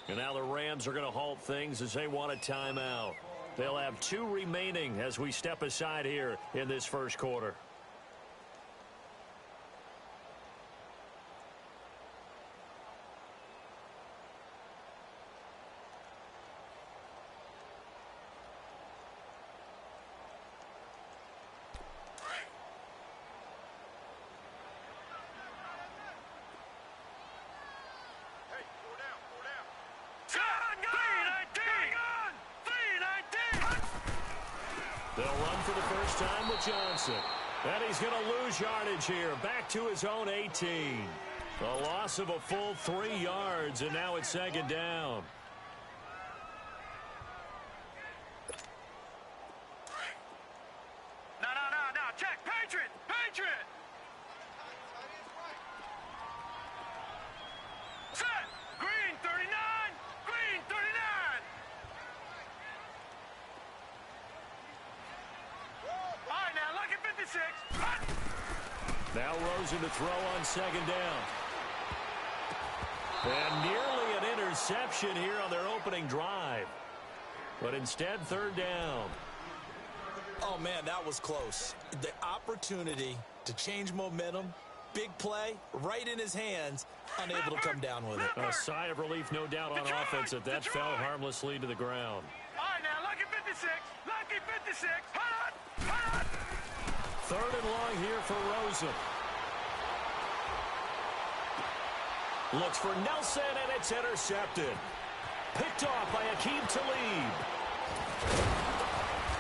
And now the Rams are going to halt things as they want a timeout. They'll have 2 remaining as we step aside here in this first quarter. They'll run for the first time with Johnson. And he's going to lose yardage here. Back to his own 18. A loss of a full 3 yards, and now it's second down. No. Check. Patriot. Set. Green 39. Green 39. All right, now look at 56. Now Rosen to throw on second down. And nearly an interception here on their opening drive. But instead, third down. Oh, man, that was close. The opportunity to change momentum, big play, right in his hands, unable to come down with it. A sigh of relief, no doubt, on offense that that fell harmlessly to the ground. All right, now look at 56. Lucky 56. Hot. Third and long here for Rosen. Looks for Nelson, and it's intercepted. Picked off by Akeem Talib.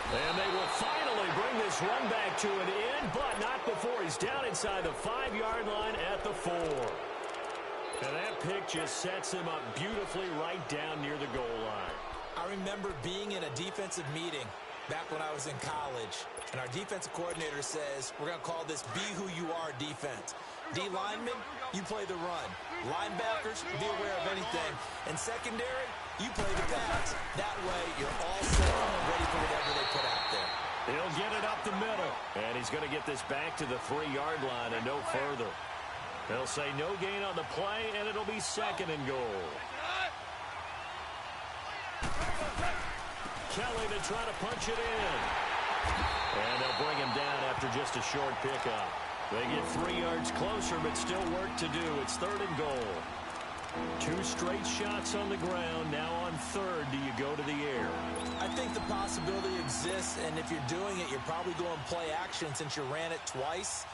And they will finally bring this run back to an end, but not before he's down inside the 5-yard line at the 4. And that pick just sets him up beautifully right down near the goal line. I remember being in a defensive meeting back when I was in college, and our defensive coordinator says, we're going to call this Be Who You Are defense. D linemen, you play the run. Linebackers, be aware of anything. And secondary, you play the pass. That way, you're all set and ready for whatever they put out there. He'll get it up the middle. And he's going to get this back to the 3-yard line and no further. They'll say no gain on the play, and it'll be second and goal. Kelly to try to punch it in. And they'll bring him down after just a short pickup. They get 3 yards closer, but still work to do. It's third and goal. 2 straight shots on the ground. Now on third, do you go to the air? I think the possibility exists, and if you're doing it, you're probably going play action since you ran it twice.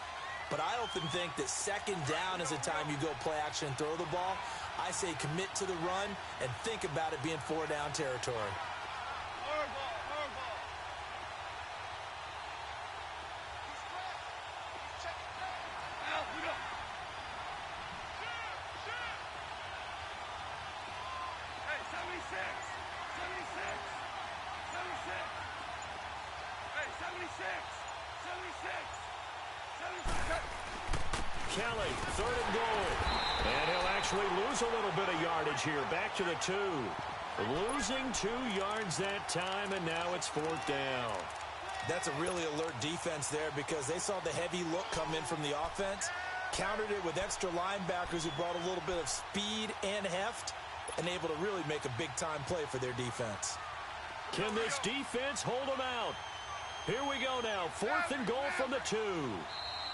But I often think that second down is the time you go play action and throw the ball. I say commit to the run and think about it being 4-down territory. Kelly, third and goal. And he'll actually lose a little bit of yardage here. Back to the 2. Losing 2 yards that time, and now it's 4th down. That's a really alert defense there because they saw the heavy look come in from the offense, countered it with extra linebackers who brought a little bit of speed and heft, and able to really make a big-time play for their defense. Can this defense hold them out? Here we go now. 4th and goal from the 2.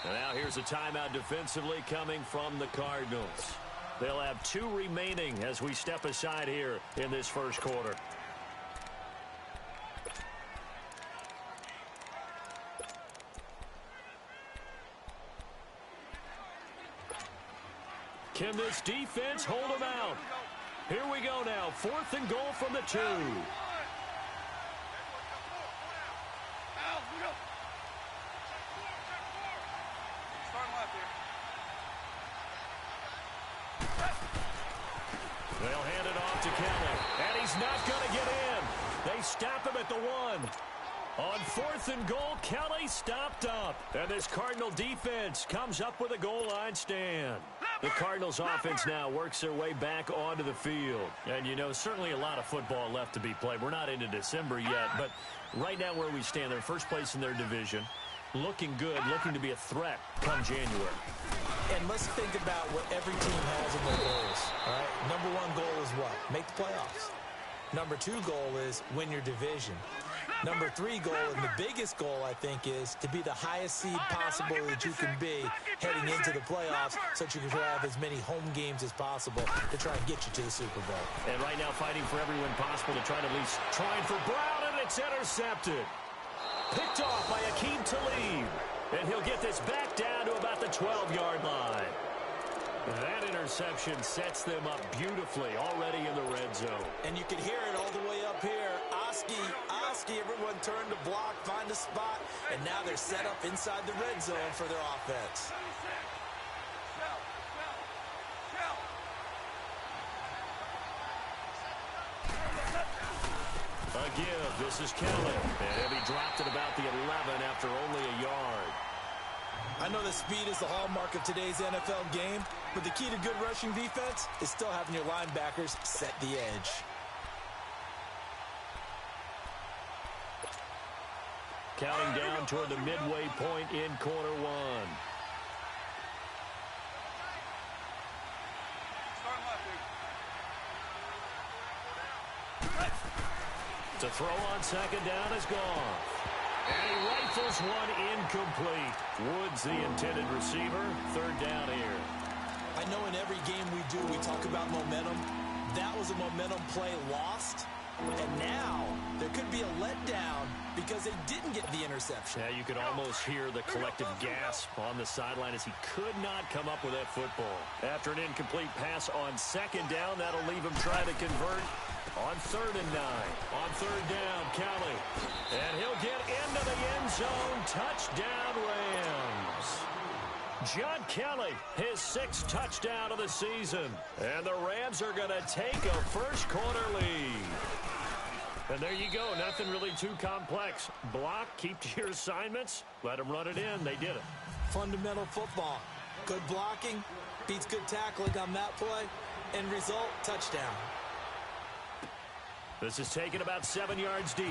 And now here's a timeout defensively coming from the Cardinals. They'll have 2 remaining as we step aside here in this first quarter. Can this defense hold them out? Here we go now. 4th and goal from the 2. They'll hand it off to Kelly. And he's not going to get in. They stop him at the 1. On 4th and goal, Kelly stopped up. And this Cardinal defense comes up with a goal line stand. The Cardinals offense now works their way back onto the field. And, you know, certainly a lot of football left to be played. We're not into December yet, but right now where we stand, they're first place in their division. Looking good, looking to be a threat come January. And let's think about what every team has in their goals. All right? Number one goal is what? Make the playoffs. Number two goal is win your division. Number three goal, and the biggest goal, I think, is to be the highest seed possible that you can be heading into the playoffs so that you can have as many home games as possible to try and get you to the Super Bowl. And right now fighting for every win possible to try to at least trying for Brown, and it's intercepted. Picked off by Akeem Talib. And he'll get this back down to about the 12-yard line. That interception sets them up beautifully already in the red zone. And you can hear it all the way up here. Oski, everyone turned to block, find a spot, and now they're set up inside the red zone for their offense. A give. This is Kelly. And he dropped it about the 11 after only a yard. I know that speed is the hallmark of today's NFL game, but the key to good rushing defense is still having your linebackers set the edge. Counting down toward the midway point in quarter one. To throw on second down is gone. And he rifles one incomplete. Woods, the intended receiver. Third down here. I know in every game we do, we talk about momentum. That was a momentum play lost. And now there could be a letdown because they didn't get the interception. Yeah, you could almost hear the collective gasp on the sideline as he could not come up with that football. After an incomplete pass on second down, that'll leave him trying to convert on 3rd and 9. On 3rd down, Kelly. And he'll get into the end zone. Touchdown, Rams. John Kelly, his 6th touchdown of the season. And the Rams are going to take a first-quarter lead. And there you go. Nothing really too complex. Block, keep to your assignments, let them run it in. They did it. Fundamental football. Good blocking, beats good tackling on that play. End result, touchdown. This is taken about 7 yards deep.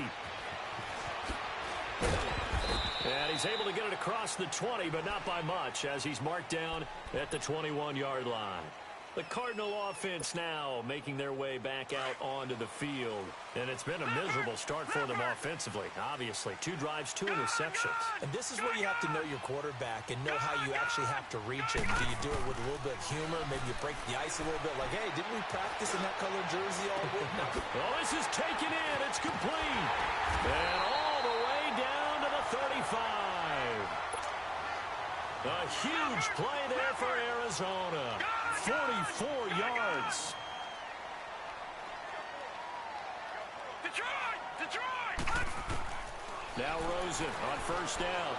And he's able to get it across the 20, but not by much, as he's marked down at the 21-yard line. The Cardinal offense now making their way back out onto the field. And it's been a miserable start for them offensively, obviously. 2 drives, 2 interceptions. And this is where you have to know your quarterback and know how you actually have to reach him. Do you do it with a little bit of humor? Maybe you break the ice a little bit like, hey, didn't we practice in that colored jersey all week? Well, this is taken in. It's complete. And all the way down to the 35. A huge play there for Arizona. 44 yards. Detroit! Now Rosen on 1st down.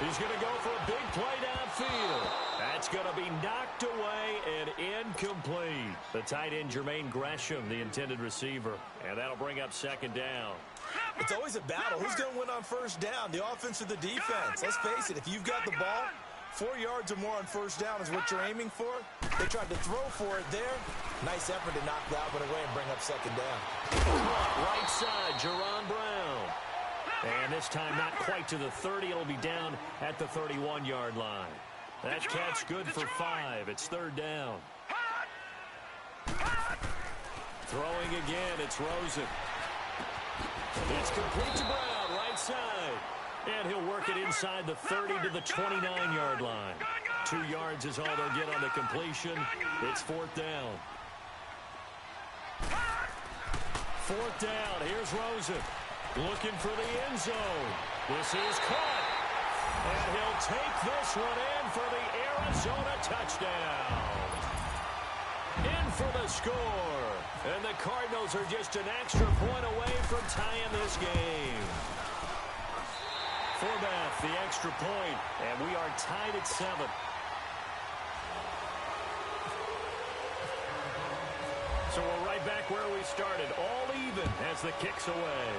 He's going to go for a big play downfield. That's going to be knocked away and incomplete. The tight end, Jermaine Gresham, the intended receiver. And that'll bring up 2nd down. It's always a battle. Who's going to win on 1st down, the offense or the defense? Let's face it, if you've got the ball, 4 yards or more on 1st down is what you're aiming for. They tried to throw for it there. Nice effort to knock that one away and bring up 2nd down. Right side, Jerron Brown. And this time not quite to the 30. It'll be down at the 31-yard line. That catch good for 5. It's 3rd down. Throwing again, it's Rosen. It's complete to Brown, right side. And he'll work it inside the 30 to the 29-yard line. 2 yards is all they'll get on the completion. It's 4th down. 4th down. Here's Rosen. Looking for the end zone. This is caught. And he'll take this one in for the Arizona touchdown. In for the score. And the Cardinals are just an extra point away from tying this game. Forbath, the extra point, and we are tied at 7. So we're right back where we started, all even as the kick's away.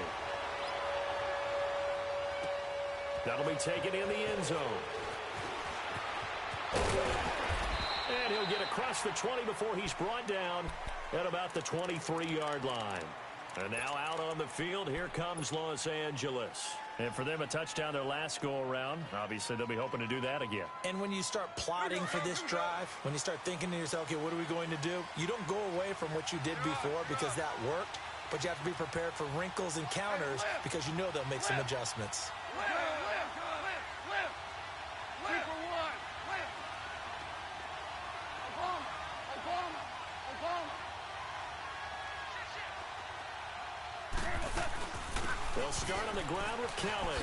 That'll be taken in the end zone. And he'll get across the 20 before he's brought down at about the 23-yard line. And now out on the field, here comes Los Angeles. And for them, a touchdown their last go-around. Obviously, they'll be hoping to do that again. And when you start plotting for this drive, when you start thinking to yourself, okay, what are we going to do? You don't go away from what you did before because that worked, but you have to be prepared for wrinkles and counters because you know they'll make some adjustments. They'll start on the ground with Kelly.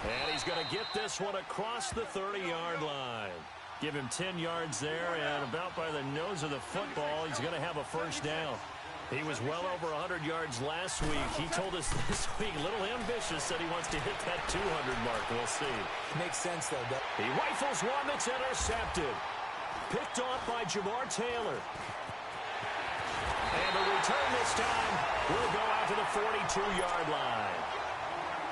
And he's going to get this one across the 30-yard line. Give him 10 yards there, and about by the nose of the football, he's going to have a first down. He was well over 100 yards last week. He told us this week, a little ambitious, said he wants to hit that 200 mark. We'll see. Makes sense, though. He rifles one that's intercepted. Picked off by Jamar Taylor. And the return this time will go out to the 42-yard line.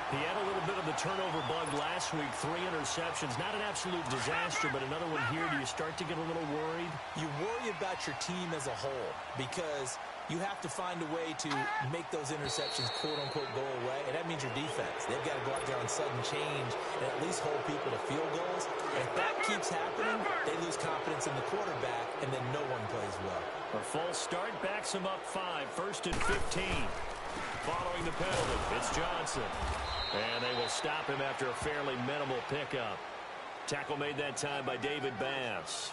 He had a little bit of the turnover bug last week, 3 interceptions. Not an absolute disaster, but another one here. Do you start to get a little worried? You worry about your team as a whole because you have to find a way to make those interceptions, quote-unquote, go away, and that means your defense. They've got to go out there on sudden change and at least hold people to field goals. And if that keeps happening, they lose confidence in the quarterback, and then no one plays well. A false start backs him up 5, 1st and 15. Following the penalty, it's Johnson. And they will stop him after a fairly minimal pickup. Tackle made that time by David Bass.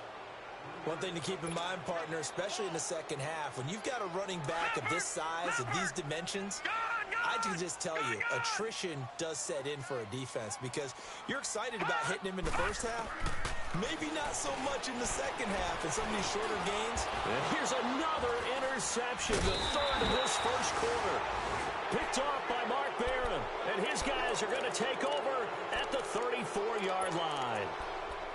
One thing to keep in mind, partner, especially in the second half, when you've got a running back of this size, of these dimensions, I can just tell you, attrition does set in for a defense because you're excited about hitting him in the first half. Maybe not so much in the second half in some of these shorter gains. And here's another interception, the 3rd of this first quarter. Picked off by Mark Barron, and his guys are going to take over at the 34-yard line.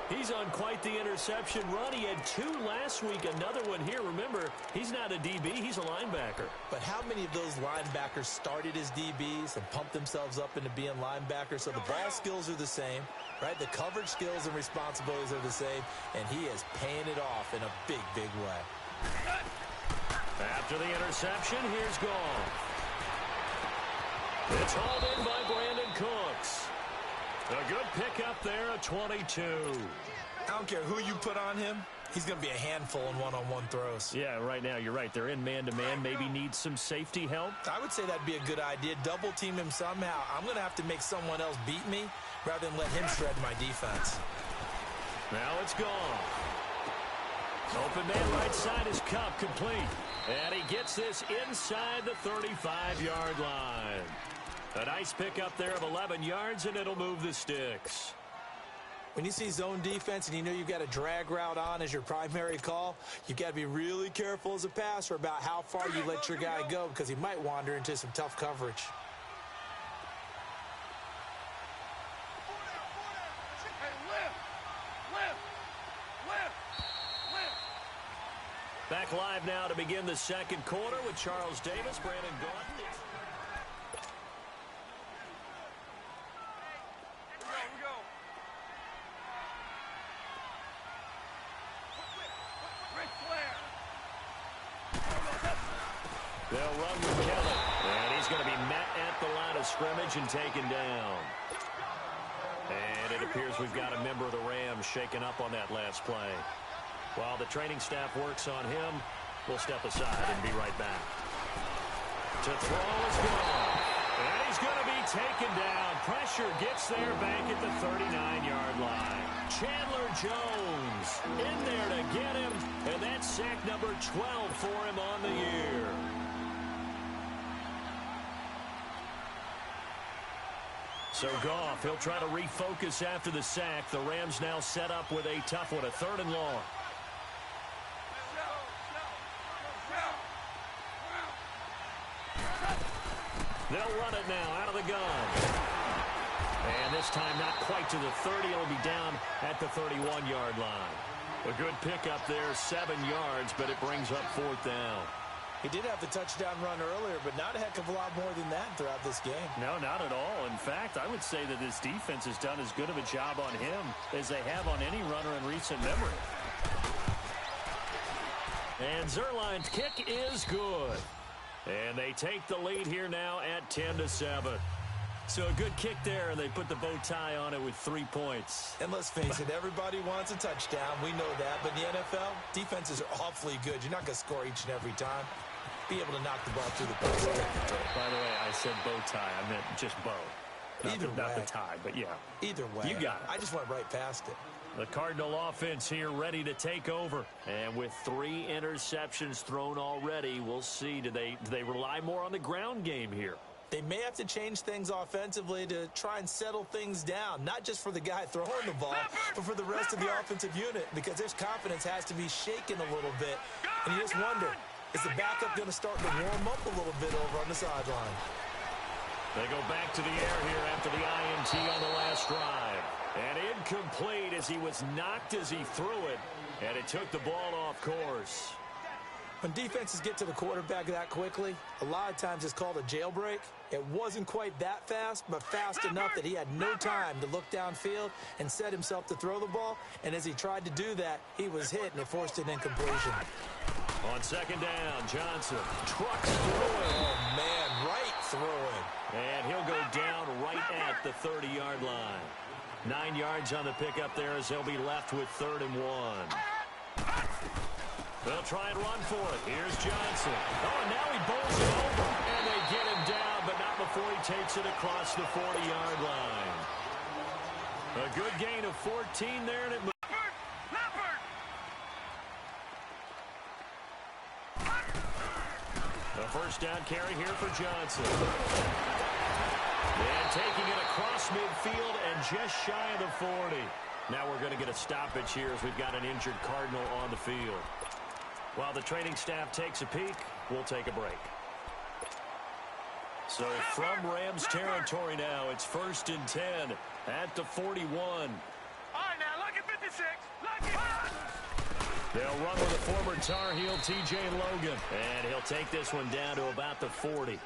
He's on quite the interception run. He had 2 last week, another one here. Remember, he's not a DB, he's a linebacker. But how many of those linebackers started as DBs and pumped themselves up into being linebackers? So the ball skills are the same, right? The coverage skills and responsibilities are the same, and he is paying it off in a big, big way. After the interception, here's Goff. It's hauled in by Brandon Cooks. A good pickup there at 22. I don't care who you put on him. He's going to be a handful in one-on-one throws. Yeah, right now, you're right. They're in man-to-man. Maybe need some safety help. I would say that'd be a good idea. Double team him somehow. I'm going to have to make someone else beat me rather than let him shred my defense. Now it's gone. Open man right side is Cup complete. And he gets this inside the 35-yard line. A nice pickup there of 11 yards, and it'll move the sticks. When you see zone defense and you know you've got a drag route on as your primary call, you've got to be really careful as a passer about how far you let your guy go because he might wander into some tough coverage. Back live now to begin the second quarter with Charles Davis, Brandon Gordon. They'll run with Kelly, and he's going to be met at the line of scrimmage and taken down. And it appears we've got a member of the Rams shaken up on that last play. While the training staff works on him, we'll step aside and be right back. To throw is gone. And he's going to be taken down. Pressure gets there back at the 39-yard line. Chandler Jones in there to get him, and that's sack number 12 for him on the year. So Goff, he'll try to refocus after the sack. The Rams now set up with a tough one, a 3rd and long. They'll run it now out of the gun. And this time not quite to the 30. It'll be down at the 31-yard line. A good pickup there, 7 yards, but it brings up 4th down. He did have the touchdown run earlier, but not a heck of a lot more than that throughout this game. No, not at all. In fact, I would say that this defense has done as good of a job on him as they have on any runner in recent memory. And Zerline's kick is good. And they take the lead here now at 10-7. So a good kick there, and they put the bow tie on it with 3 points. And let's face it, everybody wants a touchdown. We know that. But in the NFL, defenses are awfully good. You're not going to score each and every time. Be able to knock the ball through the post. By the way, I said bow tie. I meant just bow. Not the tie, but yeah. Either way. You got it. I just went right past it. The Cardinal offense here ready to take over. And with 3 interceptions thrown already, we'll see. Do they rely more on the ground game here? They may have to change things offensively to try and settle things down, not just for the guy throwing the ball, but for the rest of the offensive unit, because their confidence has to be shaken a little bit. And you just wonder, is the backup going to start to warm up a little bit over on the sideline? They go back to the air here after the INT on the last drive. And incomplete as he was knocked as he threw it, and it took the ball off course. When defenses get to the quarterback that quickly, a lot of times it's called a jailbreak. It wasn't quite that fast, but fast enough that he had no time to look downfield and set himself to throw the ball. And as he tried to do that, he was hit, and it forced an incompletion. On second down, Johnson trucks through it. Oh, man, right through it. And he'll go down right at the 30-yard line. 9 yards on the pickup there as they'll be left with 3rd and 1. They'll try and run for it. Here's Johnson. Oh, and now he bowls it over. And they get him down, but not before he takes it across the 40-yard line. A good gain of 14 there, and it moves. A first down carry here for Johnson. And taking it across midfield and just shy of the 40. Now we're going to get a stoppage here as we've got an injured Cardinal on the field. While the training staff takes a peek, we'll take a break. So from Rams territory now, it's 1st and 10 at the 41. All right, now, lucky 56. Lucky. They'll run with a former Tar Heel, T.J. Logan. And he'll take this one down to about the 40.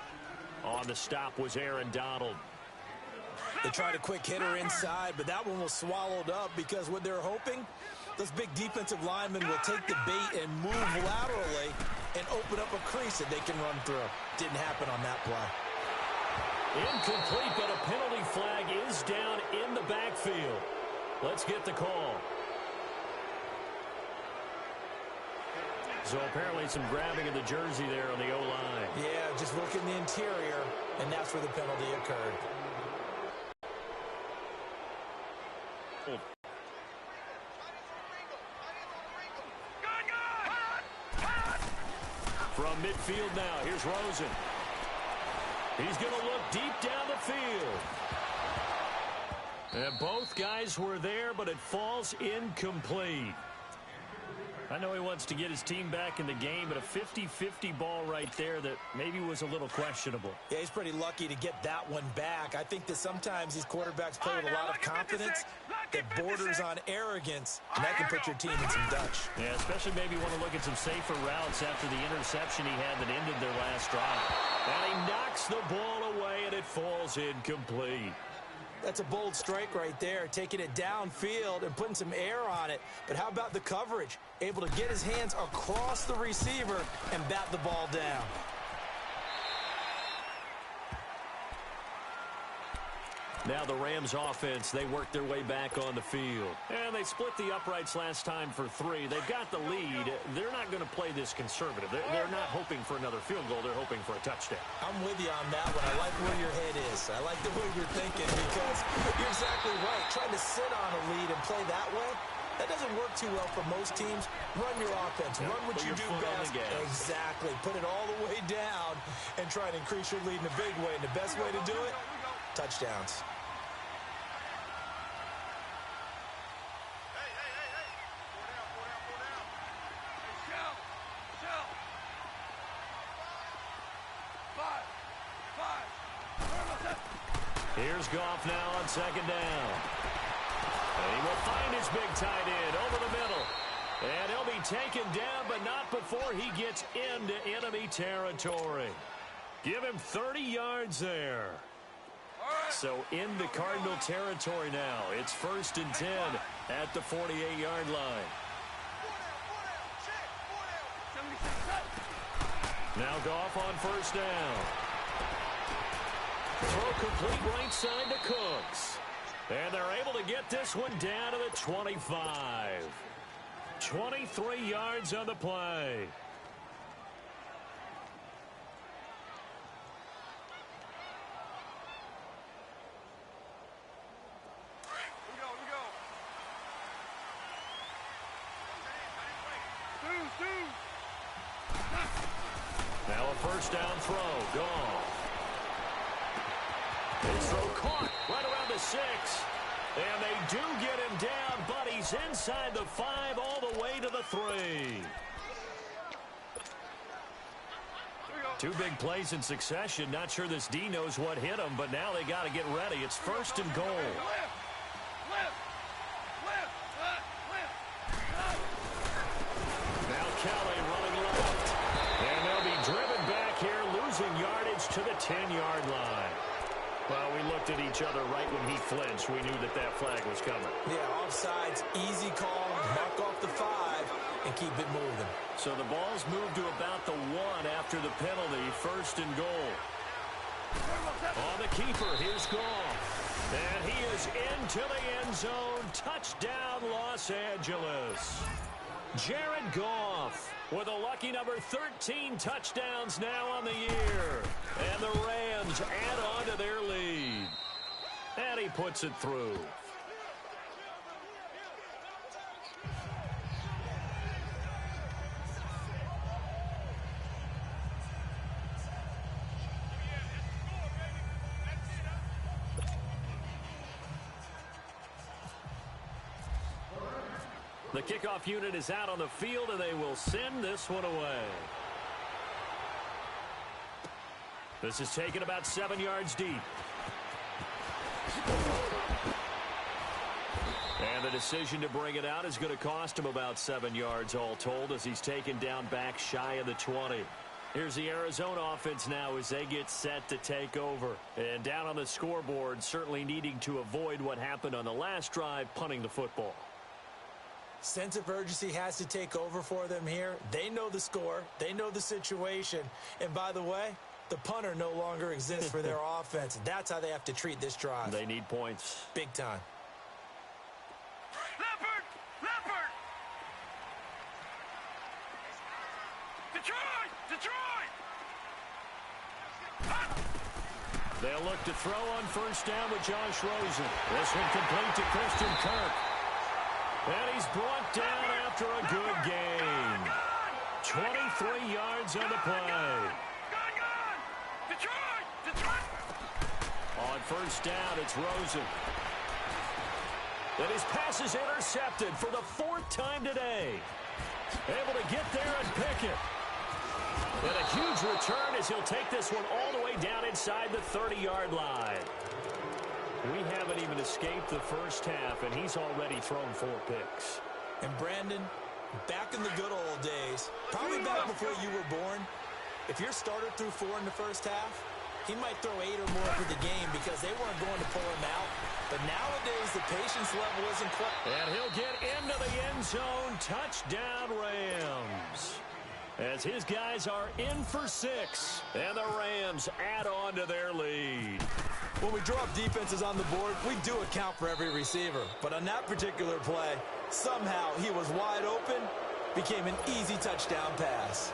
On the stop was Aaron Donald. They tried a quick hitter inside, but that one was swallowed up because what they're hoping, those big defensive linemen will take the bait and move laterally and open up a crease that they can run through. Didn't happen on that play. Incomplete, but a penalty flag is down in the backfield. Let's get the call. So apparently some grabbing of the jersey there on the O-line. Yeah, just look in the interior, and that's where the penalty occurred. From midfield now, here's Rosen. He's going to look deep down the field. And both guys were there, but it falls incomplete. I know he wants to get his team back in the game, but a 50-50 ball right there that maybe was a little questionable. Yeah, he's pretty lucky to get that one back. I think that sometimes these quarterbacks play with a lot of confidence that borders on arrogance, and that can put your team in some Dutch. Yeah, especially maybe want to look at some safer routes after the interception he had that ended their last drive. And he knocks the ball away, and it falls incomplete. That's a bold strike right there, taking it downfield and putting some air on it. But how about the coverage? Able to get his hands across the receiver and bat the ball down. Now the Rams offense, they work their way back on the field. And they split the uprights last time for 3. They've got the lead. They're not going to play this conservative. They're not hoping for another field goal. They're hoping for a touchdown. I'm with you on that one. I like where your head is. I like the way you're thinking because you're exactly right. Trying to sit on a lead and play that way, that doesn't work too well for most teams. Run your offense. Run what you do best. Exactly. Put it all the way down and try and increase your lead in a big way. And the best way to do it, touchdowns. Here's Goff now on second down. And he will find his big tight end over the middle. And he'll be taken down, but not before he gets into enemy territory. Give him 30 yards there. So in the Cardinal territory now. It's 1st and 10 at the 48-yard line. Now Goff on first down. Throw complete right side to Cooks. And they're able to get this one down to the 25. 23 yards on the play. Now a first down throw. Gone. His throw caught right around the 6. And they do get him down, but he's inside the 5 all the way to the 3. Two big plays in succession. Not sure this D knows what hit him, but now they got to get ready. It's first and goal. Now Kelly running left. And they'll be driven back here, losing yardage to the 10-yard line. Well, we looked at each other right when he flinched. We knew that that flag was coming. Yeah, offsides, easy call, mark off the 5, and keep it moving. So the ball's moved to about the 1 after the penalty, first and goal. On the keeper, here's Goff. And he is into the end zone. Touchdown, Los Angeles. Jared Goff with a lucky number 13 touchdowns now on the year. And the Rams add on to their lead. And he puts it through. The kickoff unit is out on the field, and they will send this one away. This is taken about 7 yards deep. And the decision to bring it out is going to cost him about 7 yards all told as he's taken down back shy of the 20. Here's the Arizona offense now as they get set to take over. And down on the scoreboard, certainly needing to avoid what happened on the last drive, punting the football. Sense of urgency has to take over for them here. They know the score. They know the situation. And by the way, the punter no longer exists for their offense. That's how they have to treat this drive. They need points. Big time. Leopard! Leopard! Detroit! Detroit! They'll look to throw on first down with Josh Rosen. This one complete to Christian Kirk. And he's brought down after a good game. 23 yards on the play. Detroit! Detroit! On first down, it's Rosen. And his pass is intercepted for the 4th time today. Able to get there and pick it. And a huge return as he'll take this one all the way down inside the 30-yard line. We haven't even escaped the first half, and he's already thrown 4 picks. And Brandon, back in the good old days, probably back before you were born, if your starter threw 4 in the first half, he might throw 8 or more for the game because they weren't going to pull him out. But nowadays, the patience level isn't quite. And he'll get into the end zone. Touchdown, Rams. As his guys are in for 6. And the Rams add on to their lead. When we drop defenses on the board, we do account for every receiver. But on that particular play, somehow he was wide open, became an easy touchdown pass.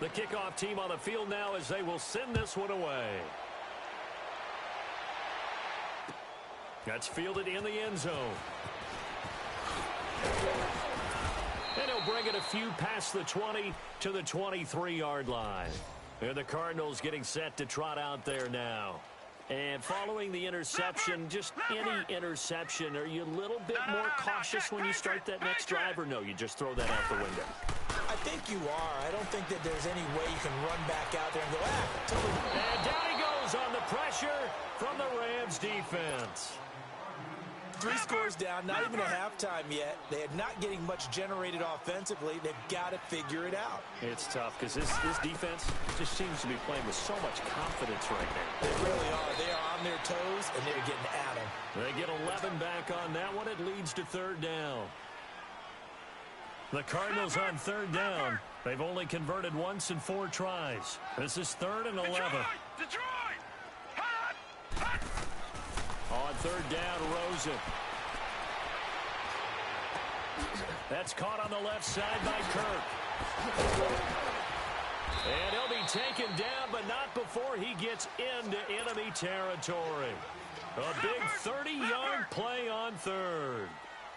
The kickoff team on the field now as they will send this one away. That's fielded in the end zone. And he'll bring it a few past the 20 to the 23-yard line. And the Cardinals getting set to trot out there now. And following the interception, just any interception, are you a little bit more cautious when you start that next drive, or no, you just throw that out the window? I think you are. I don't think that there's any way you can run back out there and go, totally. And down he goes on the pressure from the Rams defense. 3 scores down, not even a halftime yet. They are not getting much generated offensively. They've got to figure it out. It's tough because this defense just seems to be playing with so much confidence right now. They really are. They are on their toes, and they're getting at them. They get 11 back on that one. It leads to third down. The Cardinals on third down. They've only converted once in 4 tries. This is 3rd and 11. Detroit! Hot! Hot! On third down, Rosen. That's caught on the left side by Kirk. And he'll be taken down, but not before he gets into enemy territory. A big 30-yard play on third.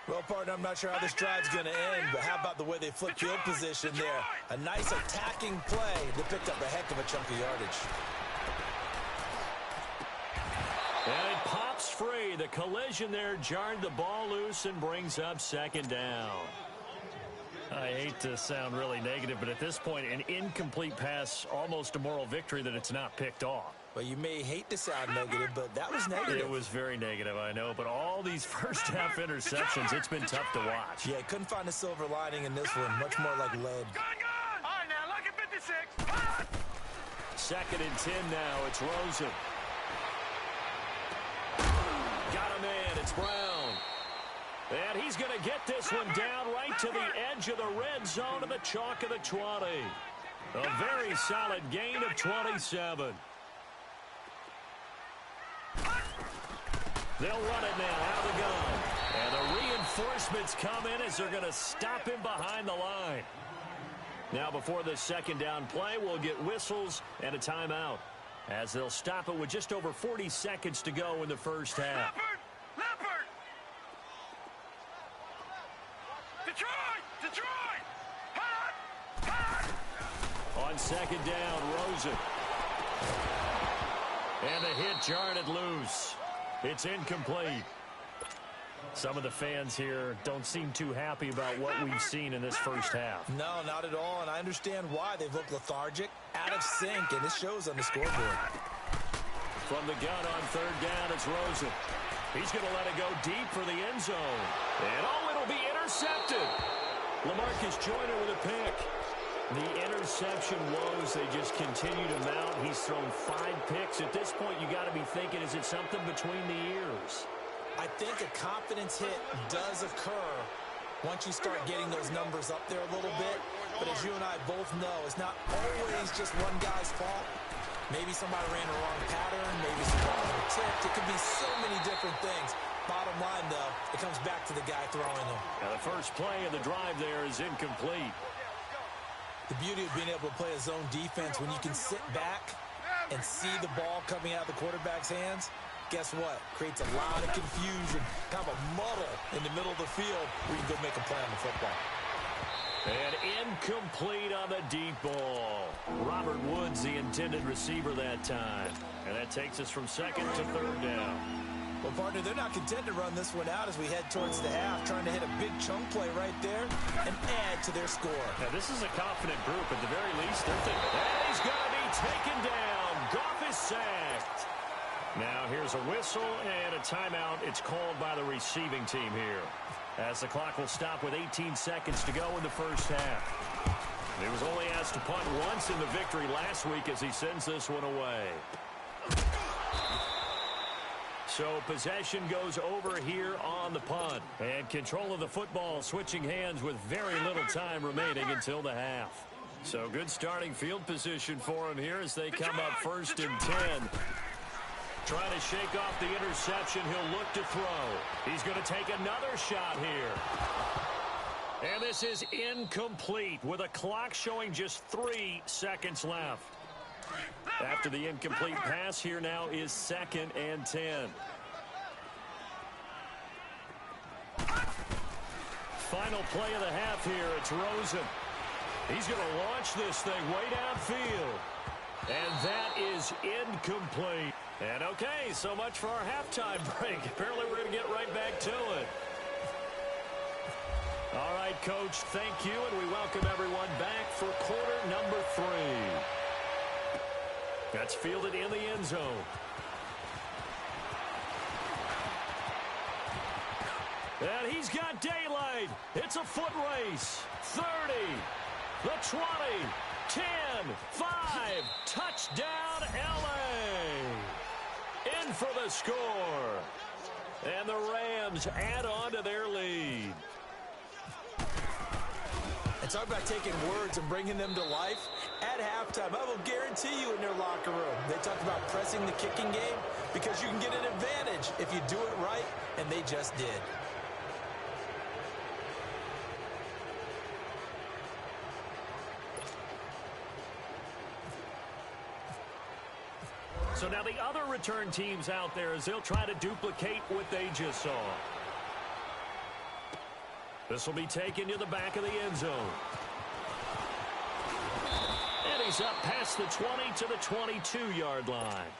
Well, partner, I'm not sure how this drive's going to end, but how about the way they flip field position there? A nice attacking play that picked up a heck of a chunk of yardage. And it pops free. The collision there jarred the ball loose and brings up second down. I hate to sound really negative, but at this point, an incomplete pass, almost a moral victory that it's not picked off. Well, you may hate to sound negative, but that was negative. It was very negative, I know, but all these first-half interceptions, it's been tough to watch. Yeah, couldn't find a silver lining in this one. Much more like lead. Gone! All right, now, lucky 56. Hot! 2nd and 10 now. It's Rosen. Got him in. It's Brown. And he's going to get this one down right to the edge of the red zone of the chalk of the 20. A very solid gain of 27. They'll run it now out of the gun. And the reinforcements come in as they're going to stop him behind the line. Now before the second down play, we'll get whistles and a timeout, as they'll stop it with just over 40 seconds to go in the first half. Leopard! Detroit! Detroit! Hot! Hot! On second down, Rosen. And the hit jarred it loose. It's incomplete. Some of the fans here don't seem too happy about what we've seen in this first half. No, not at all, and I understand why. They've looked lethargic, out of sync, and it shows on the scoreboard. From the gun on third down, it's Rosen. He's going to let it go deep for the end zone. And it'll be intercepted. LaMarcus Joyner with a pick. The interception woes, they just continue to mount. He's thrown 5 picks. At this point, you got to be thinking, is it something between the ears? I think a confidence hit does occur once you start getting those numbers up there a little bit. But as you and I both know, it's not always just one guy's fault. Maybe somebody ran the wrong pattern. Maybe some balls were tipped. It could be so many different things. Bottom line, though, it comes back to the guy throwing them. Now the first play of the drive there is incomplete. The beauty of being able to play a zone defense when you can sit back and see the ball coming out of the quarterback's hands, guess what? Creates a lot of confusion, kind of a muddle in the middle of the field where you can go make a play on the football. And incomplete on the deep ball. Robert Woods, the intended receiver that time. And that takes us from second to third down. Well, partner, they're not content to run this one out as we head towards the half, trying to hit a big chunk play right there and add to their score. Now, this is a confident group. At the very least, they're thinking, and he's going to be taken down. Goff is sacked. Now, here's a whistle and a timeout. It's called by the receiving team here, as the clock will stop with 18 seconds to go in the first half. He was only asked to punt once in the victory last week as he sends this one away. So possession goes over here on the punt. And control of the football switching hands with very little time remaining until the half. So good starting field position for him here as they come up 1st and 10. Trying to shake off the interception. He'll look to throw. He's going to take another shot here. And this is incomplete with a clock showing just 3 seconds left. After the incomplete pass, here now is 2nd and 10. Final play of the half here. It's Rosen. He's going to launch this thing way downfield. And that is incomplete. And okay, so much for our halftime break. Apparently we're going to get right back to it. All right, Coach, thank you, and we welcome everyone back for quarter number 3. That's fielded in the end zone. got daylight. It's a foot race. 30, the 20, 10, 5, touchdown L.A. In for the score. And the Rams add on to their lead. And talk about taking words and bringing them to life. At halftime, I will guarantee you in their locker room, they talk about pressing the kicking game because you can get an advantage if you do it right, and they just did. So now the other return teams out there as they'll try to duplicate what they just saw. This will be taken to the back of the end zone. And he's up past the 20 to the 22-yard line.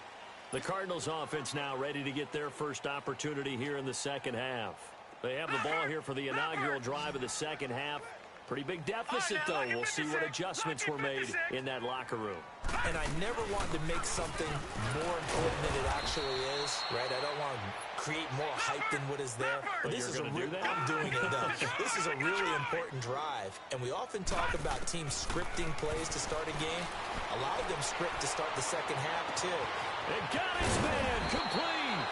The Cardinals offense now ready to get their first opportunity here in the second half. They have the ball here for the inaugural drive of the second half. Pretty big deficit, though. We'll see what adjustments were made in that locker room. And I never want to make something more important than it actually is, right? I don't want to create more hype than what is there. But this is I'm doing it, though. This is a really important drive. And we often talk about teams scripting plays to start a game. A lot of them script to start the second half, too. They got his man complete.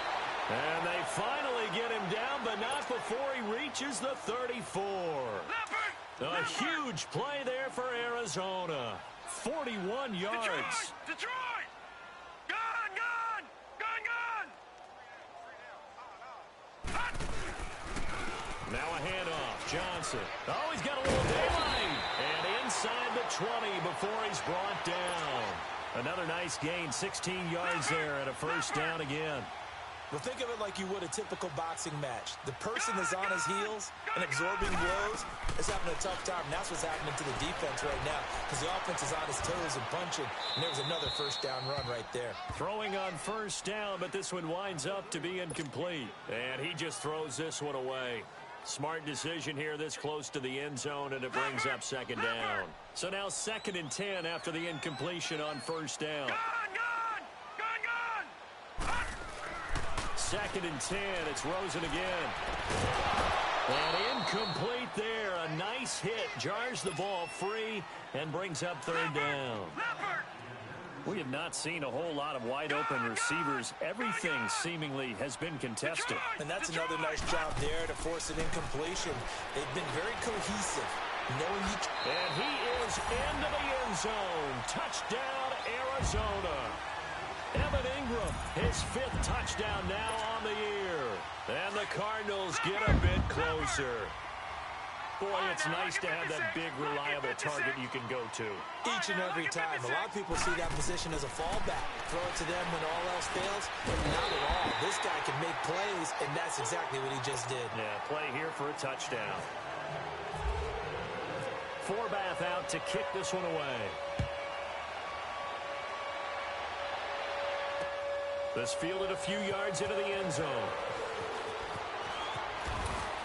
And they finally get him down, but not before he reaches the 34. A huge play there for Arizona. 41 yards. Detroit! Gone, gone! Gone, gone! Now a handoff. Johnson. Oh, he's got a little daylight. And inside the 20 before he's brought down. Another nice gain, 16 yards there and a first down again. Well, think of it like you would a typical boxing match. The person is on his heels and absorbing blows is having a tough time. And that's what's happening to the defense right now because the offense is on his toes and punching. And there was another first down run right there. Throwing on first down, but this one winds up to be incomplete. And he just throws this one away. Smart decision here this close to the end zone, and it brings up second down. So now 2nd and 10 after the incompletion on first down. 2nd and 10. It's Rosen again. And incomplete there. A nice hit. Jars the ball free and brings up 3rd down. We have not seen a whole lot of wide-open receivers. Everything seemingly has been contested. And that's another nice job there to force an incompletion. They've been very cohesive. Knowing each. And he is into the end zone. Touchdown, Arizona. Evan Ingram, his 5th touchdown now on the year. And the Cardinals get a bit closer. Boy, it's nice to have that big, reliable target you can go to. Each and every time. A lot of people see that position as a fallback. Throw it to them when all else fails, but not at all. This guy can make plays, and that's exactly what he just did. Yeah, play here for a touchdown. Forbath out to kick this one away. This fielded a few yards into the end zone.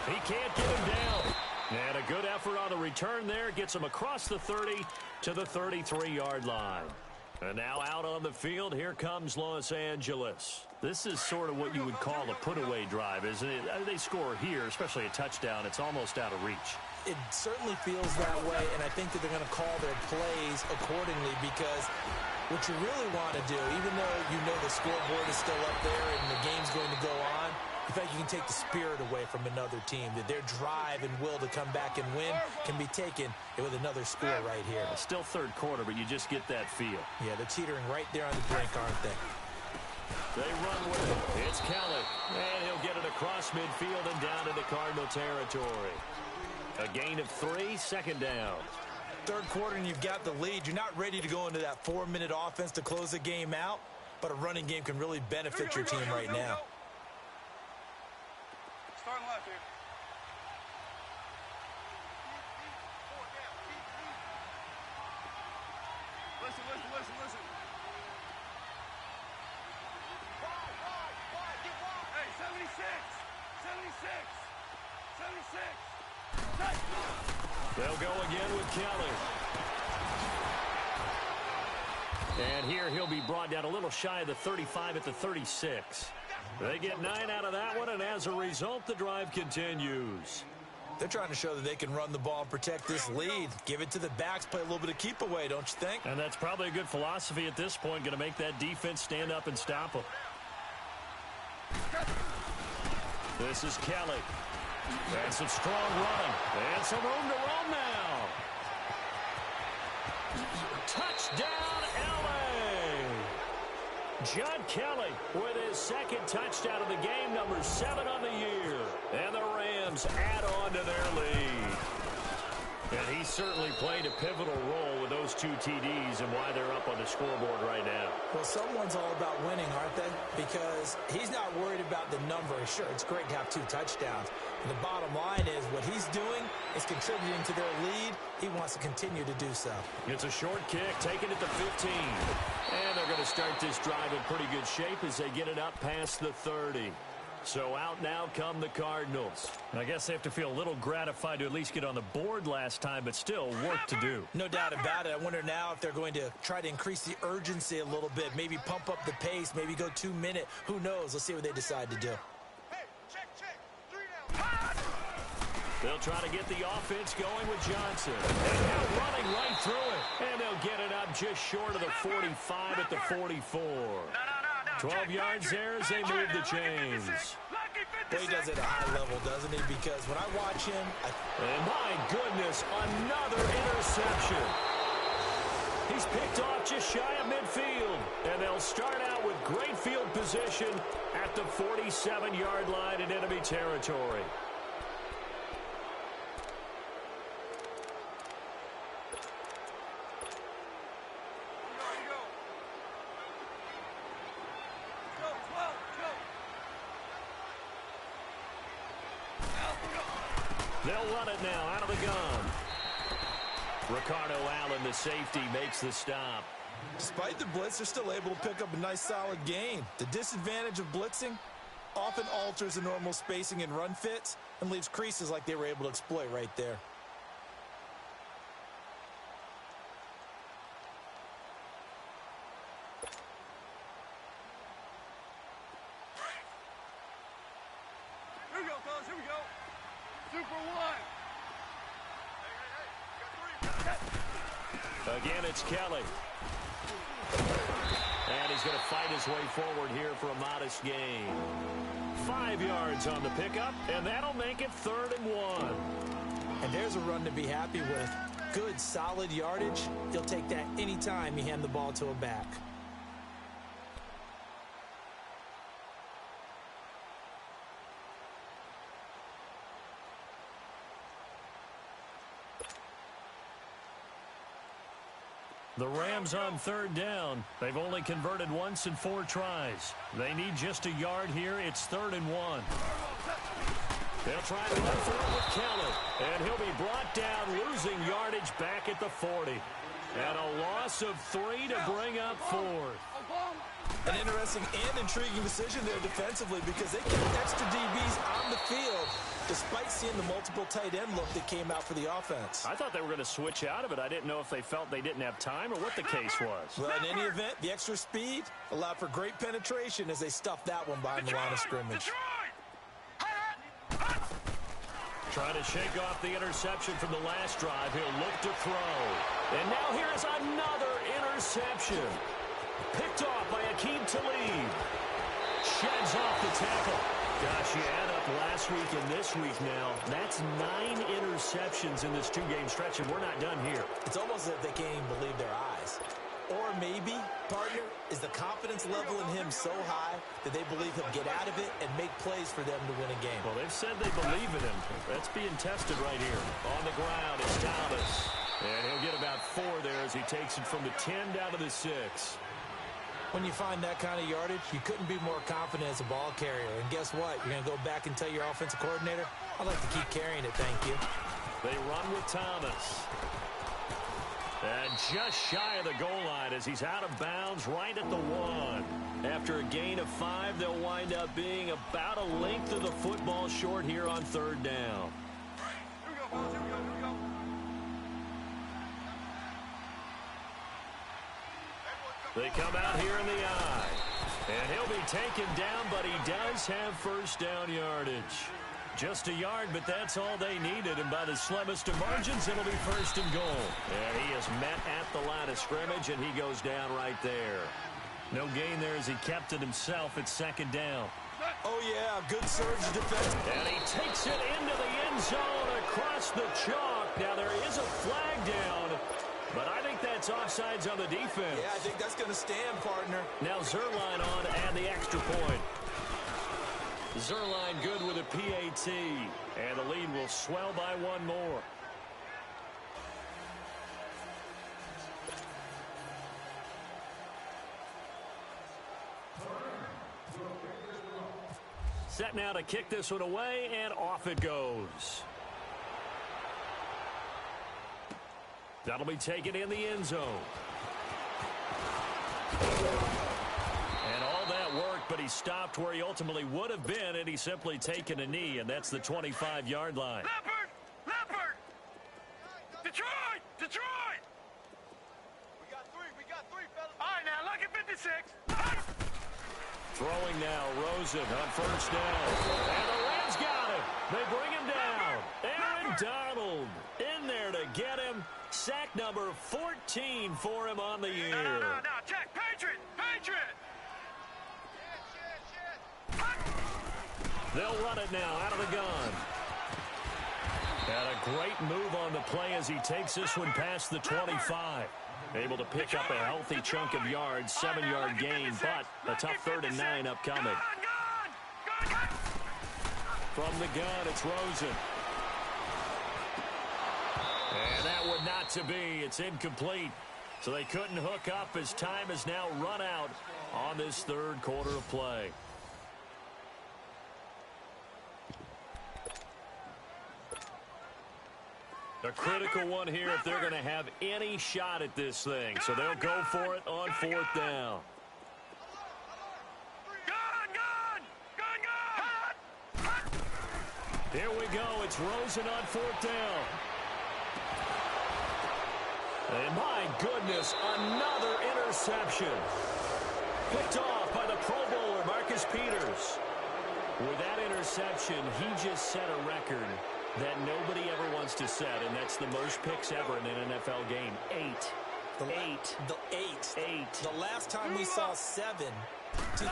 He can't get him down. And a good effort on the return there. Gets him across the 30 to the 33-yard line. And now out on the field, here comes Los Angeles. This is sort of what you would call a put-away drive, isn't it? They score here, especially a touchdown. It's almost out of reach. It certainly feels that way, and I think that they're going to call their plays accordingly because what you really want to do, even though you know the scoreboard is still up there and the game's going to go on, in fact, you can take the spirit away from another team. That their drive and will to come back and win can be taken with another score right here. Still 3rd quarter, but you just get that feel. Yeah, they're teetering right there on the brink, aren't they? They run with it. It's Kelly. And he'll get it across midfield and down into Cardinal territory. A gain of 3, 2nd down. 3rd quarter and you've got the lead. You're not ready to go into that 4-minute offense to close the game out, but a running game can really benefit your team right now. Starting left here. Listen. Hey, 76. They'll go again with Kelly. And here he'll be brought down a little shy of the 35 at the 36. They get 9 out of that one, and as a result, the drive continues. They're trying to show that they can run the ball and protect this lead. Give it to the backs, play a little bit of keep away, don't you think? And that's probably a good philosophy at this point, going to make that defense stand up and stop them. This is Kelly. And some strong running. And some room to roam now. Touchdown, L.A. John Kelly with his second touchdown of the game, number 7 on the year. And the Rams add on to their lead. And he certainly played a pivotal role with those 2 TDs and why they're up on the scoreboard right now. Well, someone's all about winning, aren't they? Because he's not worried about the number. Sure, it's great to have 2 touchdowns. And the bottom line is what he's doing is contributing to their lead. He wants to continue to do so. It's a short kick, taking it to 15. And they're going to start this drive in pretty good shape as they get it up past the 30. So out now come the Cardinals. I guess they have to feel a little gratified to at least get on the board last time, but still work to do. No doubt about it. I wonder now if they're going to try to increase the urgency a little bit, maybe pump up the pace, maybe go 2-minute. Who knows? Let's see what they decide to do. Hey, check. 3 down. They'll try to get the offense going with Johnson. And now running right through it. And they'll get it up just short of the 45 at the 44. 12 yards there as they move the chains. Well, he does it at a high level, doesn't he? Because when I watch him... And my goodness, another interception. He's picked off just shy of midfield. And they'll start out with great field position at the 47-yard line in enemy territory. They'll run it now out of the gun. Ricardo Allen, the safety, makes the stop. Despite the blitz, they're still able to pick up a nice solid gain. The disadvantage of blitzing often alters the normal spacing and run fits and leaves creases like they were able to exploit right there. Here we go, fellas. Here we go. Super 1. Again, it's Kelly. And he's going to fight his way forward here for a modest gain. 5 yards on the pickup, and that'll make it 3rd and 1. And there's a run to be happy with. Good, solid yardage. He'll take that anytime you hand the ball to a back. The Rams on 3rd down. They've only converted once in 4 tries. They need just a yard here. It's 3rd and 1. They'll try to run for it with Kelly. And he'll be brought down, losing yardage back at the 40. And a loss of 3 to bring up 4th. An interesting and intriguing decision there defensively because they kept extra DBs on the field despite seeing the multiple tight end look that came out for the offense. I thought they were going to switch out of it. I didn't know if they felt they didn't have time or what the case was. Well, in any event, the extra speed allowed for great penetration as they stuffed that one behind the line of scrimmage. Trying to shake off the interception from the last drive. He'll look to throw. And now here is another interception. Picked off by Akeem Talib. Sheds off the tackle. Gosh, you add up last week and this week now. That's 9 interceptions in this 2-game stretch, and we're not done here. It's almost as if they can't even believe their eyes. Or maybe, partner, is the confidence level in him so high that they believe he'll get out of it and make plays for them to win a game. Well, they've said they believe in him. That's being tested right here. On the ground, it's Thomas. And he'll get about 4 there as he takes it from the 10 down to the 6. When you find that kind of yardage, you couldn't be more confident as a ball carrier. And guess what? You're going to go back and tell your offensive coordinator, I'd like to keep carrying it, thank you. They run with Thomas. And just shy of the goal line as he's out of bounds right at the 1. After a gain of 5, they'll wind up being about a length of the football short here on 3rd down. Here we go, fellas. Here we go. They come out here in the eye. And he'll be taken down, but he does have first down yardage. Just a yard, but that's all they needed. And by the slimmest of margins, it'll be first and goal. And he is met at the line of scrimmage, and he goes down right there. No gain there as he kept it himself at second down. Oh, yeah, good surge defense. And he takes it into the end zone across the chalk. Now, there is a flag down, but I think that's offsides on the defense. Yeah, I think that's going to stand, partner. Now Zerline on and the extra point. Zerline good with a PAT, and the lead will swell by one more. Set now to kick this one away, and off it goes. That'll be taken in the end zone. And all that worked, but he stopped where he ultimately would have been, and he's simply taken a knee, and that's the 25-yard line. Leopard! Leopard! Detroit! Detroit! We got three, fellas. All right, now, lucky 56. Throwing now, Rosen on first down. And the Rams got him. They bring him down. Aaron Donald in there to get him. Sack number 14 for him on the year. No, check. Patriot! Patriot! They'll run it now out of the gun. And a great move on the play as he takes this one past the 25. Able to pick up a healthy chunk of yards, 7-yard gain, but a tough 3rd and 9 upcoming. From the gun, it's Rosen. And that one not to be. It's incomplete. So they couldn't hook up as time has now run out on this third quarter of play. A critical one here if they're going to have any shot at this thing. So they'll go for it on 4th down. Here we go. It's Rosen on 4th down. And my goodness, another interception. Picked off by the Pro Bowler, Marcus Peters. With that interception, he just set a record that nobody ever wants to set, and that's the most picks ever in an NFL game. 8. The last time we saw 7, 2001,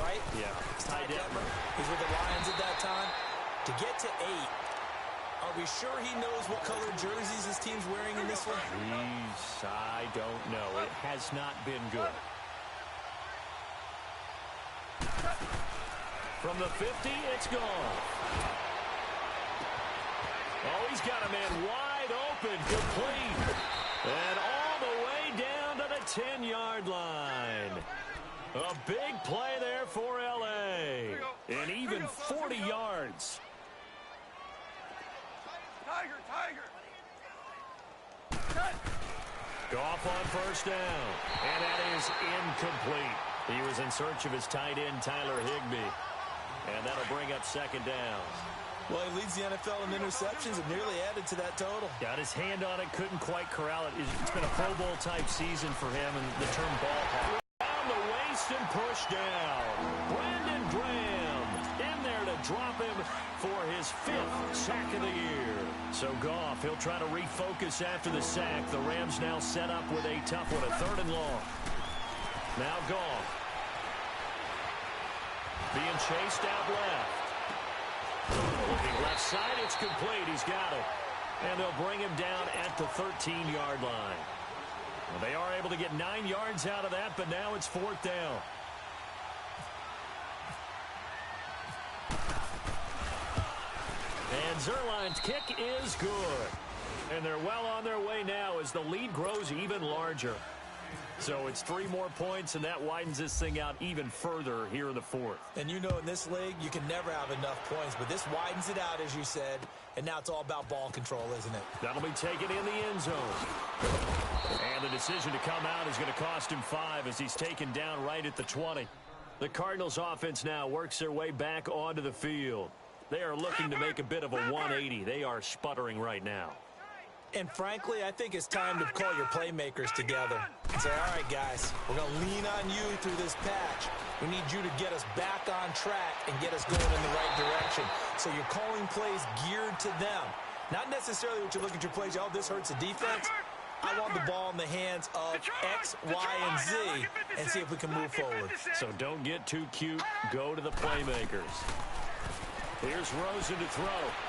right? Yeah. Ty Detmer. He's with the Lions at that time. To get to 8, are we sure he knows what color jerseys his team's wearing in this one? Jeez, I don't know. It has not been good. From the 50, it's gone. Oh, he's got a man wide open, complete. And all the way down to the 10-yard line. A big play there for L.A. And even 40 yards. Tiger. Goff on first down. And that is incomplete. He was in search of his tight end, Tyler Higbee. And that'll bring up 2nd down. Well, he leads the NFL in interceptions and nearly added to that total. Got his hand on it, couldn't quite corral it. It's been a Pro Bowl-type season for him, and the term ball hawk. Down the waist and push down. Brandon Graham in there to drop him for his 5th sack of the year. So Goff, he'll try to refocus after the sack. The Rams now set up with a tough one, a 3rd and long. Now Goff. Being chased out left. Looking left side, it's complete. He's got it. And they'll bring him down at the 13-yard line. Well, they are able to get 9 yards out of that, but now it's 4th down. And Zerline's kick is good. And they're well on their way now as the lead grows even larger. So it's 3 more points, and that widens this thing out even further here in the 4th. And you know in this league, you can never have enough points, but this widens it out, as you said, and now it's all about ball control, isn't it? That'll be taken in the end zone. And the decision to come out is going to cost him 5 as he's taken down right at the 20. The Cardinals offense now works their way back onto the field. They are looking to make a bit of a 180. They are sputtering right now. And frankly, I think it's time to call your playmakers together and say, all right, guys, we're going to lean on you through this patch. We need you to get us back on track and get us going in the right direction. So you're calling plays geared to them. Not necessarily what you look at your plays, oh, this hurts the defense. I want the ball in the hands of X, Y, and Z and see if we can move forward. So don't get too cute. Go to the playmakers. Here's Rosen to throw.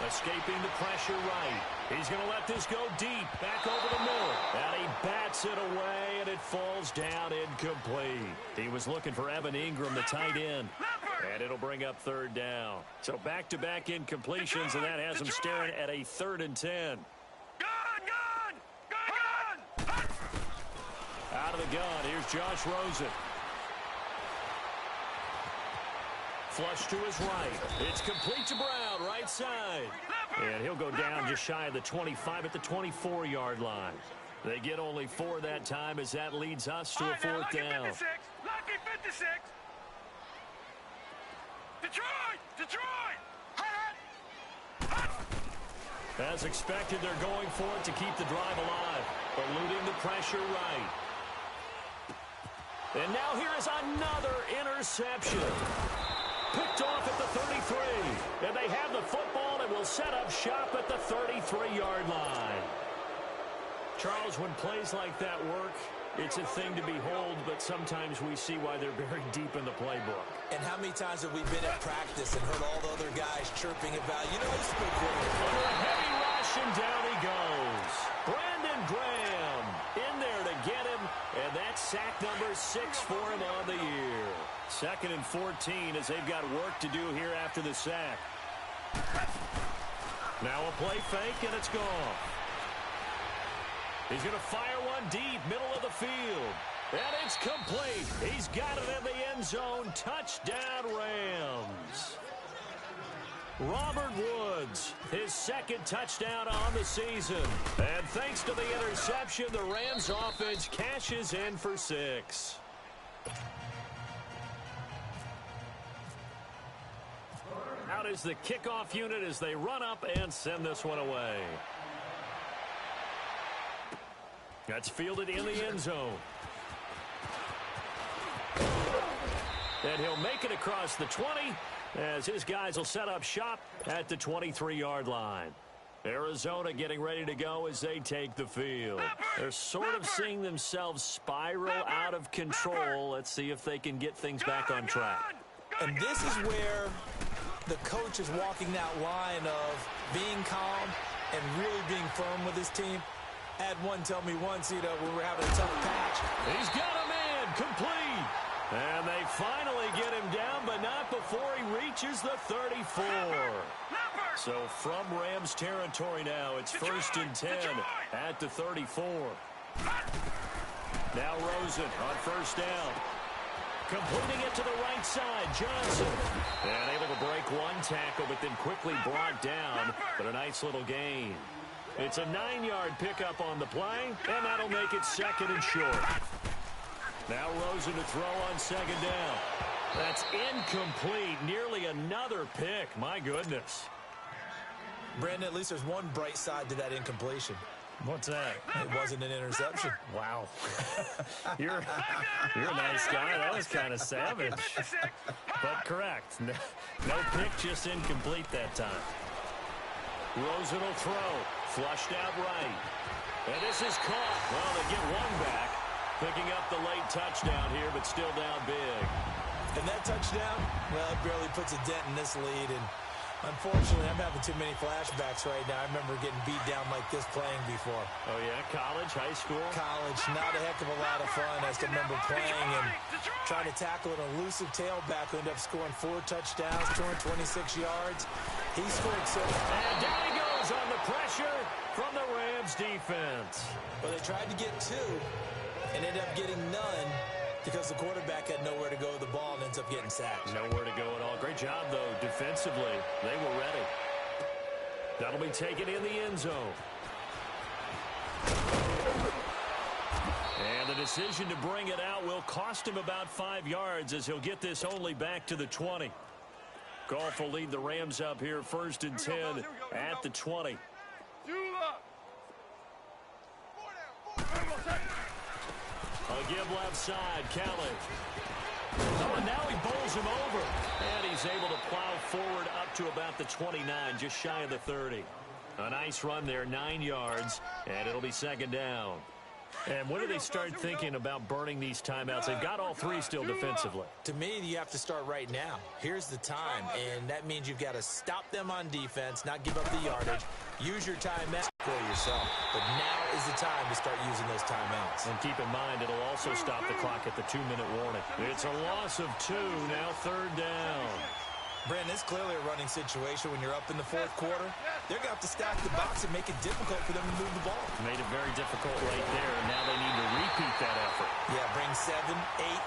Escaping the pressure right. He's going to let this go deep. Back over the middle. And he bats it away, and it falls down incomplete. He was looking for Evan Ingram, the tight end. And it'll bring up third down. So back-to-back incompletions, and that has him staring at a 3rd and 10. Out of the gun, here's Josh Rosen. Flush to his right. It's complete to Brown, right side. And he'll go down just shy of the 25 at the 24-yard line. They get only 4 that time as that leads us to a 4th down. Lucky 56. Detroit! As expected, they're going for it to keep the drive alive. Eluding the pressure right. And now here is another interception. Picked off at the 33. And they have the football and will set up shop at the 33-yard line. Charles, when plays like that work, it's a thing to behold, but sometimes we see why they're buried deep in the playbook. And how many times have we been at practice and heard all the other guys chirping about, you know, he's been great. Under a heavy rush, and down he goes. Brandon Graham in there to get him, and that's sack number 6 for him on the year. 2nd and 14 as they've got work to do here after the sack. Now a play fake, and it's gone. He's going to fire one deep, middle of the field. And it's complete. He's got it in the end zone. Touchdown, Rams. Robert Woods, his 2nd touchdown on the season. And thanks to the interception, the Rams offense cashes in for 6. Out is the kickoff unit as they run up and send this one away. That's fielded in the end zone. And he'll make it across the 20 as his guys will set up shop at the 23-yard line. Arizona getting ready to go as they take the field. They're sort of seeing themselves spiral out of control. Let's see if they can get things back on track. And this is where the coach is walking that line of being calm and really being firm with his team. Had one tell me once, you know, we were having a tough patch. He's got him in, complete. And they finally get him down, but not before he reaches the 34. So from Rams territory now, it's 1st and 10 at the 34. Now Rosen on 1st down. Completing it to the right side, Johnson. And able to break one tackle, but then quickly brought down. But a nice little gain. It's a 9-yard pickup on the play, and that'll make it 2nd and short. Now Rosen to throw on 2nd down. That's incomplete. Nearly another pick. My goodness. Brandon, at least there's one bright side to that incompletion. What's that? It wasn't an interception. Wow. You're a nice guy. That was kind of savage. But correct. No pick, just incomplete that time. Rosen will throw. Flushed out right. And this is caught. Well, they get one back. Picking up the late touchdown here, but still down big. And that touchdown, well, it barely puts a dent in this lead. And unfortunately, I'm having too many flashbacks right now. I remember getting beat down like this playing before. Oh, yeah? College, high school? College, not a heck of a lot of fun. I can remember playing and trying to tackle an elusive tailback who ended up scoring 4 touchdowns, 226 yards. He scored 6. And down he goes on the pressure from the Rams defense. Well, they tried to get 2 and ended up getting none because the quarterback had nowhere to go with the ball and ends up getting sacked. Nowhere to go at all. Great job, though, defensively. They were ready. That'll be taken in the end zone. And the decision to bring it out will cost him about 5 yards as he'll get this only back to the 20. Goff will lead the Rams up here 1st and 10 at the 20. A give left side, Kelly. Oh, and now he bowls him over. And he's able to plow forward up to about the 29, just shy of the 30. A nice run there, 9 yards, and it'll be second down. And when do they start thinking about burning these timeouts? They've got all 3 still defensively. To me, you have to start right now. Here's the time, and that means you've got to stop them on defense, not give up the yardage. Use your timeout for yourself. But now is the time to start using those timeouts. And keep in mind, it'll also stop the clock at the 2-minute warning. It's a loss of 2, now third down. Brandon, it's clearly a running situation when you're up in the fourth quarter. They're going to have to stack the box and make it difficult for them to move the ball. Made it very difficult right there, and now they need to repeat that effort. Yeah, bring 7,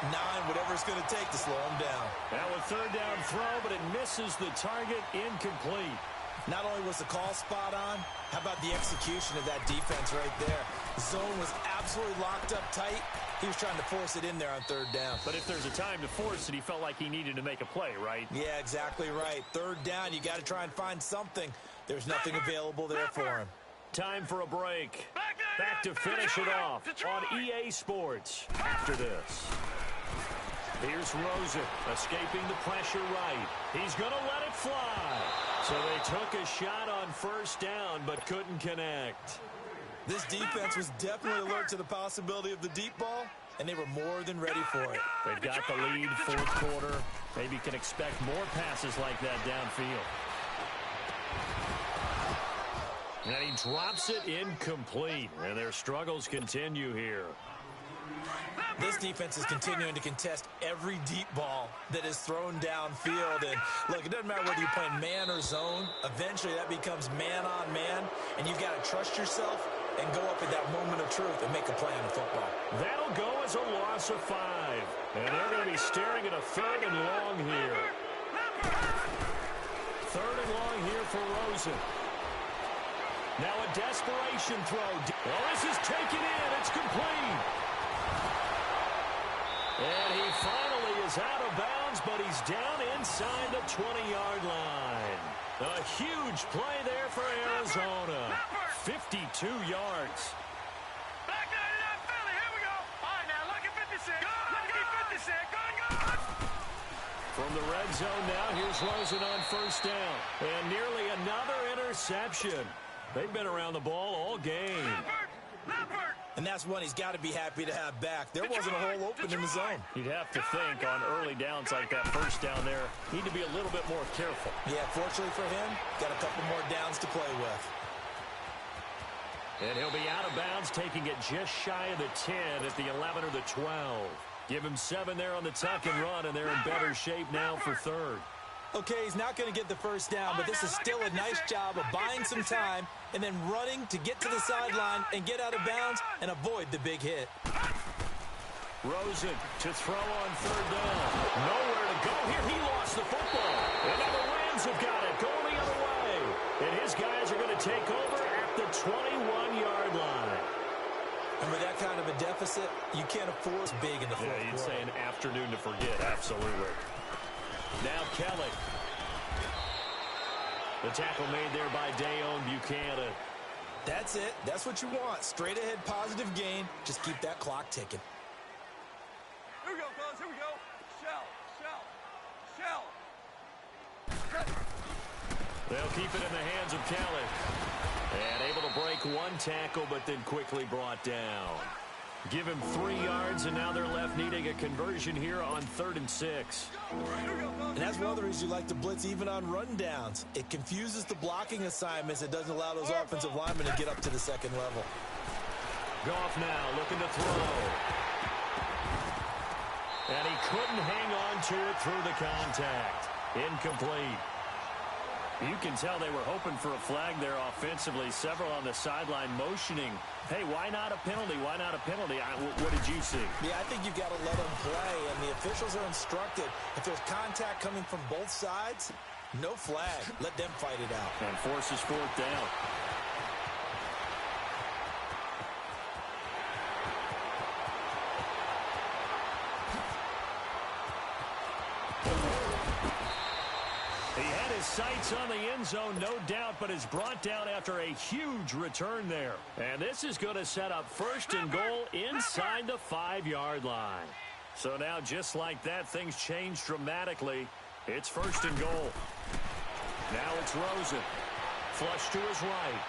8, 9, whatever it's going to take to slow them down. Now a third down throw, but it misses the target, incomplete. Not only was the call spot on, how about the execution of that defense right there? The zone was absolutely locked up tight. He was trying to force it in there on third down. But if there's a time to force it, he felt like he needed to make a play, right? Yeah, exactly right. Third down, you got to try and find something. There's nothing available there for him. Time for a break. Back to finish it off on EA Sports after this. Here's Rosen escaping the pressure right. He's going to let it fly. So they took a shot on first down but couldn't connect. This defense was definitely alert to the possibility of the deep ball, and they were more than ready for it. They've got the lead, fourth quarter. Maybe can expect more passes like that downfield. And he drops it incomplete, and their struggles continue here. This defense is continuing to contest every deep ball that is thrown downfield. And, look, it doesn't matter whether you're playing man or zone. Eventually, that becomes man-on-man, and you've got to trust yourself and go up at that moment of truth and make a play on the football. That'll go as a loss of 5. And they're going to be staring at a third and long here. Third and long here for Rosen. Now a desperation throw. Oh, this is taken in. It's complete. And he finally is out of bounds, but he's down inside the 20-yard line. A huge play there for Arizona. 52 yards. Back 99 Philly, here we go. All right, now, lucky 56. Lucky 56. Go. From the red zone now, here's Rosen on first down. And nearly another interception. They've been around the ball all game. Leopard. And that's one he's got to be happy to have back. There wasn't a hole open in the zone. You'd have to think on early downs like that first down there, need to be a little bit more careful. Yeah, fortunately for him, got a couple more downs to play with. And he'll be out of bounds, taking it just shy of the 10 at the 11 or the 12. Give him 7 there on the tuck and run, and they're in better shape now for third. Okay, he's not going to get the first down, but this is still a nice job of buying some time and then running to get to the sideline and get out of bounds and avoid the big hit. Rosen to throw on third down. Nowhere to go here. He lost the football. And now the Rams have got it going the other way. And his guys are going to take over at the 21-yard line. And with that kind of a deficit, you can't afford big in the fourth quarter. Yeah, you'd say an afternoon to forget. Absolutely. Now Kelly. The tackle made there by Dayon Buchanan. That's it. That's what you want. Straight ahead positive gain. Just keep that clock ticking. Here we go, fellas. Here we go. Shell. They'll keep it in the hands of Kelly. And able to break one tackle, but then quickly brought down. Give him 3 yards, and now they're left needing a conversion here on 3rd and 6. And that's one of the reasons you like to blitz even on rundowns. It confuses the blocking assignments. It doesn't allow those offensive linemen to get up to the second level. Goff now looking to throw. And he couldn't hang on to it through the contact. Incomplete. You can tell they were hoping for a flag there offensively. Several on the sideline motioning. Hey, why not a penalty? Why not a penalty? What did you see? Yeah, I think you've got to let them play, and the officials are instructed. If there's contact coming from both sides, no flag. Let them fight it out. And forces fourth down. Sights on the end zone, no doubt, but is brought down after a huge return there. And this is going to set up 1st and goal inside the 5-yard line. So now, just like that, things change dramatically. It's 1st and goal. Now it's Rosen. Flush to his right.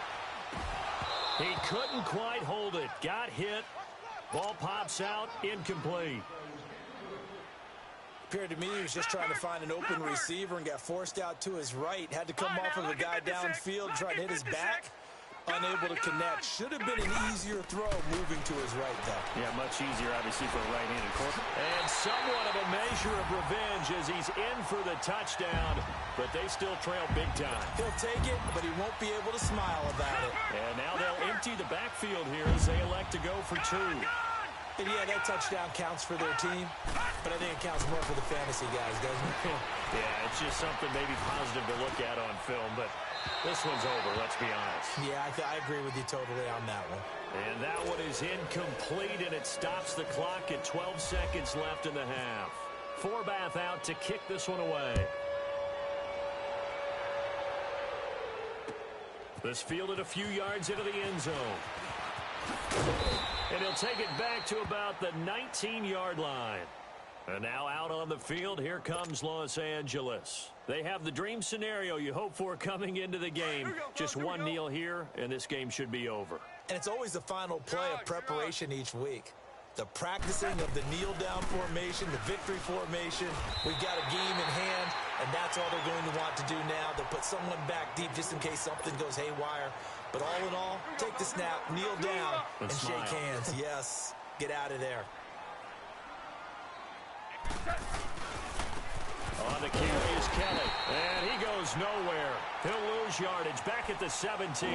He couldn't quite hold it. Got hit. Ball pops out. Incomplete. Appeared to me he was just trying to find an open receiver and got forced out to his right. Had to come off of a guy downfield, trying to hit his back. Unable to connect. Should have been an easier throw moving to his right, though. Yeah, much easier, obviously, for a right-handed quarterback. And somewhat of a measure of revenge as he's in for the touchdown, but they still trail big time. He'll take it, but he won't be able to smile about it. And now they'll empty the backfield here as they elect to go for 2. And yeah, that touchdown counts for their team, but I think it counts more for the fantasy guys, doesn't it? Yeah, it's just something maybe positive to look at on film, but this one's over, let's be honest. Yeah, I agree with you totally on that one. And that one is incomplete, and it stops the clock at 12 seconds left in the half. Forbath out to kick this one away. This fielded a few yards into the end zone. And he'll take it back to about the 19-yard line. And now out on the field, here comes Los Angeles. They have the dream scenario you hope for coming into the game. Just one kneel here, and this game should be over. And it's always the final play of preparation each week. The practicing of the kneel-down formation, the victory formation. We've got a game in hand, and that's all they're going to want to do now. They'll put someone back deep just in case something goes haywire. But all in all, take the snap, kneel down, and shake hands. Yes, get out of there. On the carry is Kelly, and he goes nowhere. He'll lose yardage back at the 17.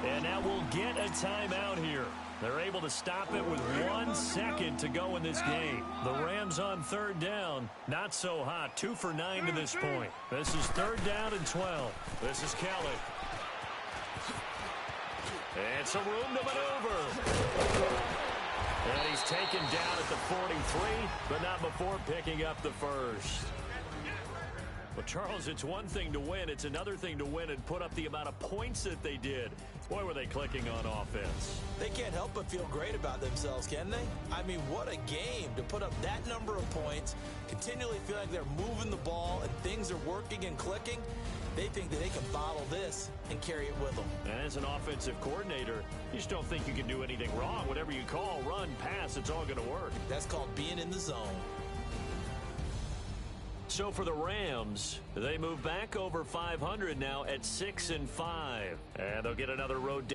And now we'll get a timeout here. They're able to stop it with 1 second to go in this game. The Rams on 3rd down. Not so hot. 2 for 9 to this point. This is 3rd down and 12. This is Kelly. And some room to maneuver. And he's taken down at the 43, but not before picking up the first. Well, Charles, it's one thing to win. It's another thing to win and put up the amount of points that they did. Boy, were they clicking on offense. They can't help but feel great about themselves, can they? I mean, what a game to put up that number of points, continually feel like they're moving the ball and things are working and clicking. They think that they can bottle this and carry it with them. And as an offensive coordinator, you just don't think you can do anything wrong. Whatever you call, run, pass, it's all going to work. That's called being in the zone. So for the Rams, they move back over 500 now at 6-5. And they'll get another road.